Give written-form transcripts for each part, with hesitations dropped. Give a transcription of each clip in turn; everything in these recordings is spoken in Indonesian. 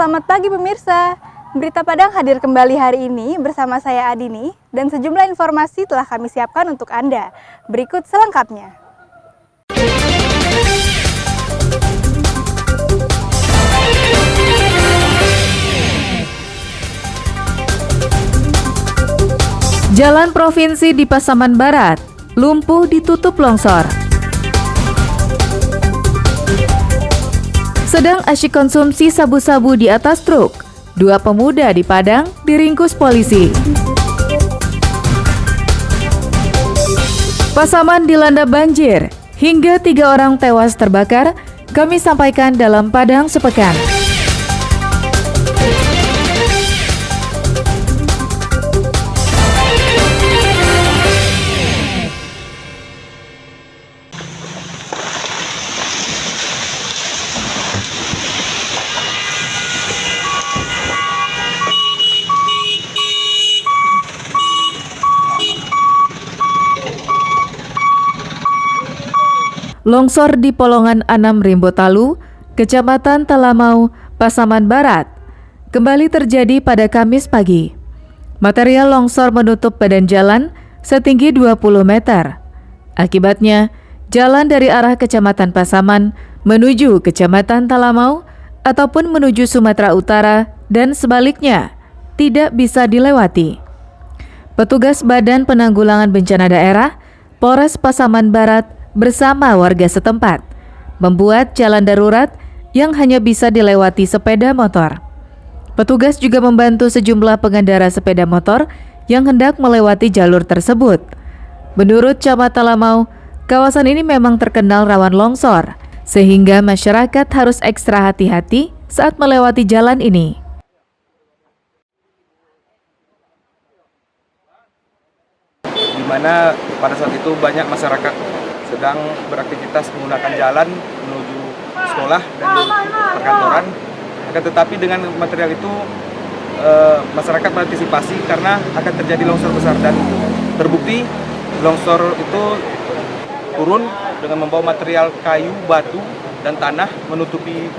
Selamat pagi pemirsa. Berita Padang hadir kembali hari ini bersama saya Adini dan sejumlah informasi telah kami siapkan untuk Anda. Berikut selengkapnya. Jalan provinsi di Pasaman Barat lumpuh ditutup longsor. Sedang asyik konsumsi sabu-sabu di atas truk, dua pemuda di Padang diringkus polisi. Pasaman dilanda banjir, hingga 3 orang tewas terbakar, kami sampaikan dalam Padang Sepekan. Longsor di Polongan Anam Rimbotalu, Kecamatan Talamau, Pasaman Barat, kembali terjadi pada Kamis pagi. Material longsor menutup badan jalan setinggi 20 meter. Akibatnya, jalan dari arah Kecamatan Pasaman menuju Kecamatan Talamau ataupun menuju Sumatera Utara dan sebaliknya tidak bisa dilewati. Petugas Badan Penanggulangan Bencana Daerah Polres Pasaman Barat bersama warga setempat membuat jalan darurat yang hanya bisa dilewati sepeda motor. Petugas juga membantu sejumlah pengendara sepeda motor yang hendak melewati jalur tersebut. Menurut Camat Talamau, kawasan ini memang terkenal rawan longsor, sehingga masyarakat harus ekstra hati-hati saat melewati jalan ini. Di mana pada saat itu banyak masyarakat sedang beraktivitas menggunakan jalan menuju sekolah dan perkantoran. Akan tetapi dengan material itu masyarakat mengantisipasi karena akan terjadi longsor besar dan terbukti longsor itu turun dengan membawa material kayu, batu, dan tanah menutupi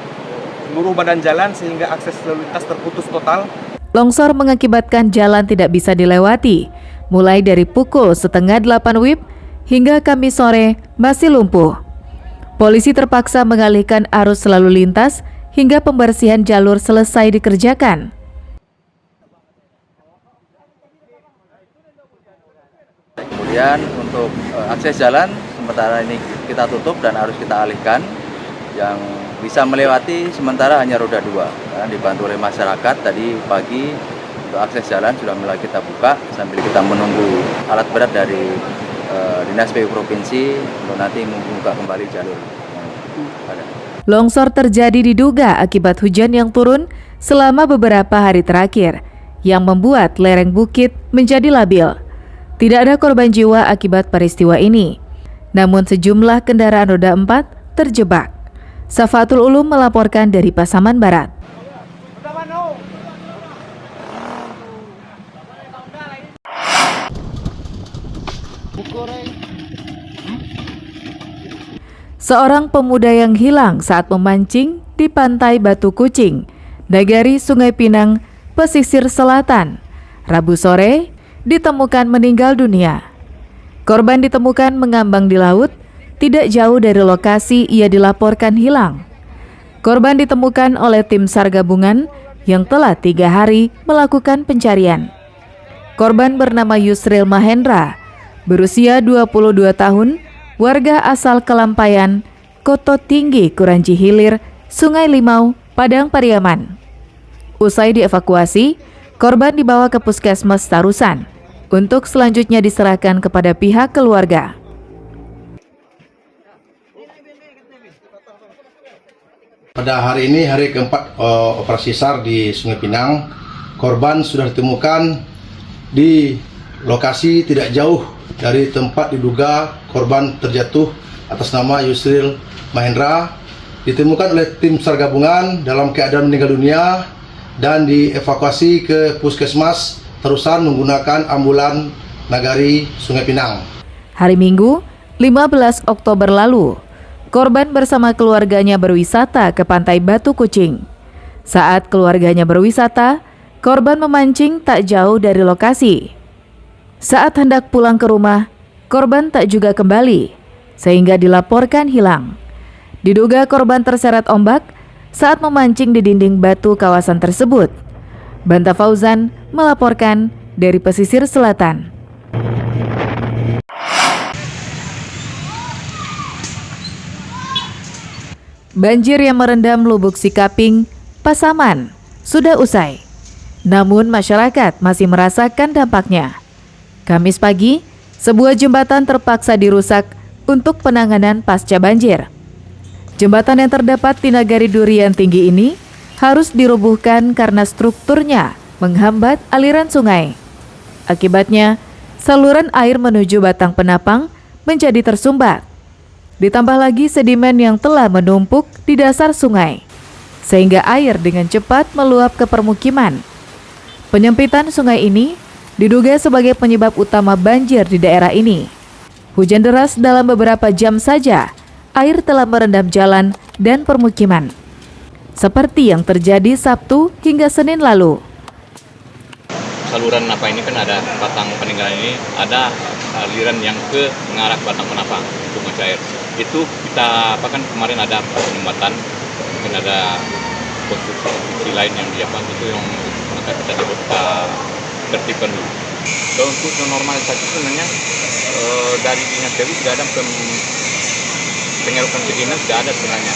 seluruh badan jalan sehingga akses lalu lintas terputus total. Longsor mengakibatkan jalan tidak bisa dilewati, mulai dari pukul 7:30 WIB hingga Kamis sore masih lumpuh. Polisi terpaksa mengalihkan arus lalu lintas hingga pembersihan jalur selesai dikerjakan. Kemudian untuk akses jalan sementara ini kita tutup dan harus kita alihkan. Yang bisa melewati sementara hanya roda 2. Karena dibantu oleh masyarakat tadi pagi untuk akses jalan sudah mulai kita buka sambil kita menunggu alat berat dari Dinas PU Provinsi untuk nanti membuka kembali jalur yang ada. Longsor terjadi diduga akibat hujan yang turun selama beberapa hari terakhir yang membuat lereng bukit menjadi labil. Tidak ada korban jiwa akibat peristiwa ini. Namun sejumlah kendaraan roda 4 terjebak. Safatul Ulum melaporkan dari Pasaman Barat. Seorang pemuda yang hilang saat memancing di pantai Batu Kucing, Nagari Sungai Pinang, pesisir selatan, Rabu sore ditemukan meninggal dunia. Korban ditemukan mengambang di laut, tidak jauh dari lokasi ia dilaporkan hilang. Korban ditemukan oleh tim SAR gabungan yang telah 3 hari melakukan pencarian. Korban bernama Yusril Mahendra, berusia 22 tahun, warga asal Kelampayan, Koto Tinggi, Kuranci Hilir, Sungai Limau, Padang Pariaman. Usai dievakuasi, korban dibawa ke Puskesmas Tarusan untuk selanjutnya diserahkan kepada pihak keluarga. Pada hari ini, hari keempat operasi SAR di Sungai Pinang, korban sudah ditemukan di lokasi tidak jauh dari tempat diduga korban terjatuh atas nama Yusril Mahendra. Ditemukan oleh tim SAR gabungan dalam keadaan meninggal dunia dan dievakuasi ke Puskesmas Tarusan menggunakan ambulan Nagari Sungai Pinang. Hari Minggu, 15 Oktober lalu, korban bersama keluarganya berwisata ke pantai Batu Kucing. Saat keluarganya berwisata, korban memancing tak jauh dari lokasi. Saat hendak pulang ke rumah, korban tak juga kembali, sehingga dilaporkan hilang. Diduga korban terseret ombak saat memancing di dinding batu kawasan tersebut. Banta Fauzan melaporkan dari pesisir selatan. Banjir yang merendam Lubuk Sikaping, Pasaman, sudah usai. Namun masyarakat masih merasakan dampaknya. Kamis pagi, sebuah jembatan terpaksa dirusak untuk penanganan pasca banjir. Jembatan yang terdapat di Nagari Durian Tinggi ini harus dirobohkan karena strukturnya menghambat aliran sungai. Akibatnya, saluran air menuju batang penapang menjadi tersumbat. Ditambah lagi sedimen yang telah menumpuk di dasar sungai, sehingga air dengan cepat meluap ke permukiman. Penyempitan sungai ini diduga sebagai penyebab utama banjir di daerah ini. Hujan deras dalam beberapa jam saja, air telah merendam jalan dan permukiman. Seperti yang terjadi Sabtu hingga Senin lalu. Saluran apa ini kan ada batang peninggalan ini, ada aliran yang ke mengarah batang penapang untuk mencair. Itu kita kan kemarin ada penyumbatan, mungkin ada konstruksi lain yang itu yang kita tertibkan dulu. Kalau untuk normalisasi sebenarnya dari dinas PU sudah ada penyerokan sedimen sudah ada sebenarnya.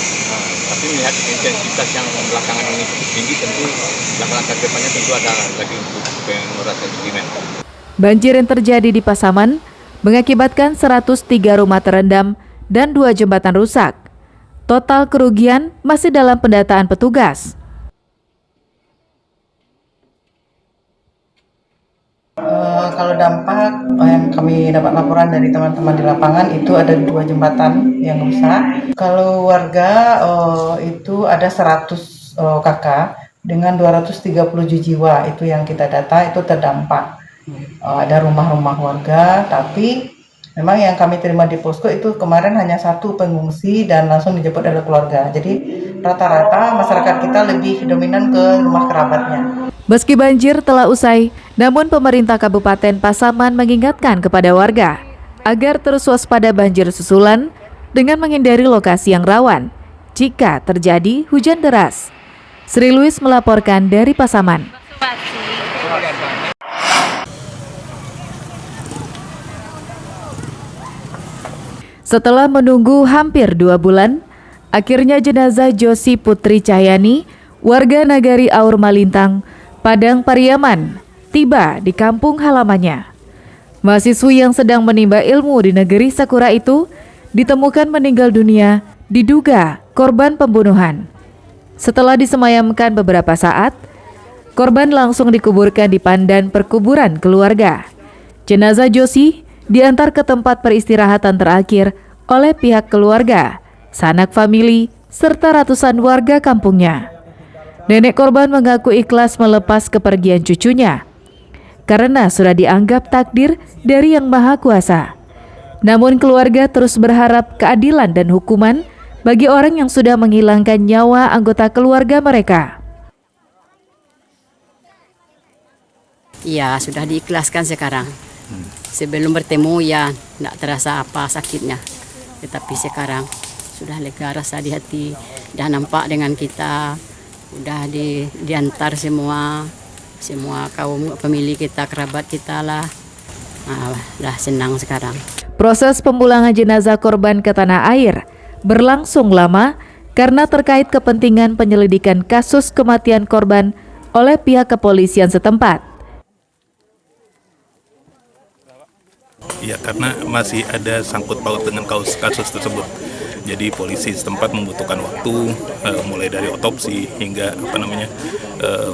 Tapi melihat intensitas yang belakangan ini cukup tinggi, tentu langkah-langkah depannya tentu ada lagi untuk pengurangan sedimen. Banjir yang terjadi di Pasaman mengakibatkan 103 rumah terendam dan 2 jembatan rusak. Total kerugian masih dalam pendataan petugas. Kalau dampak yang kami dapat laporan dari teman-teman di lapangan itu ada 2 jembatan yang rusak. Kalau warga itu ada 100 kakak dengan 237 jiwa itu yang kita data itu terdampak. Ada rumah-rumah warga, tapi memang yang kami terima di posko itu kemarin hanya 1 pengungsi dan langsung dijemput oleh keluarga. Jadi rata-rata masyarakat kita lebih dominan ke rumah kerabatnya. Meski banjir telah usai, namun pemerintah Kabupaten Pasaman mengingatkan kepada warga agar terus waspada banjir susulan dengan menghindari lokasi yang rawan jika terjadi hujan deras. Sri Luis melaporkan dari Pasaman. Setelah menunggu hampir 2 bulan, akhirnya jenazah Josi Putri Cahyani, warga Nagari Aur Malintang, Padang Pariaman, tiba di kampung halamannya. Mahasiswi yang sedang menimba ilmu di negeri Sakura itu ditemukan meninggal dunia, diduga korban pembunuhan. Setelah disemayamkan beberapa saat, korban langsung dikuburkan di pandan perkuburan keluarga. Jenazah Josi diantar ke tempat peristirahatan terakhir oleh pihak keluarga, sanak famili, serta ratusan warga kampungnya. Nenek korban mengaku ikhlas melepas kepergian cucunya karena sudah dianggap takdir dari Yang Maha Kuasa. Namun keluarga terus berharap keadilan dan hukuman bagi orang yang sudah menghilangkan nyawa anggota keluarga mereka. Ya, sudah diikhlaskan sekarang. Sebelum bertemu ya tidak terasa apa sakitnya. Tetapi sekarang sudah lega rasa di hati. Sudah nampak dengan kita. Sudah diantar semua kaum pemilih kita, kerabat kita lah. Dah senang sekarang. Proses pemulangan jenazah korban ke tanah air berlangsung lama karena terkait kepentingan penyelidikan kasus kematian korban oleh pihak kepolisian setempat. Ya, karena masih ada sangkut paut dengan kasus tersebut. Jadi polisi setempat membutuhkan waktu mulai dari otopsi hingga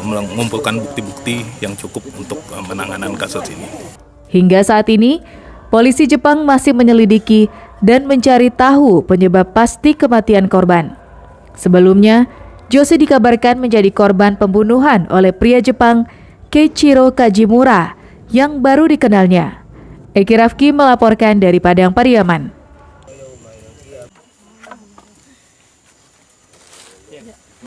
mengumpulkan bukti-bukti yang cukup untuk penanganan kasus ini. Hingga saat ini, polisi Jepang masih menyelidiki dan mencari tahu penyebab pasti kematian korban. Sebelumnya, Josi dikabarkan menjadi korban pembunuhan oleh pria Jepang Keiichiro Kajimura yang baru dikenalnya. Eki Rafki melaporkan dari Padang Pariaman.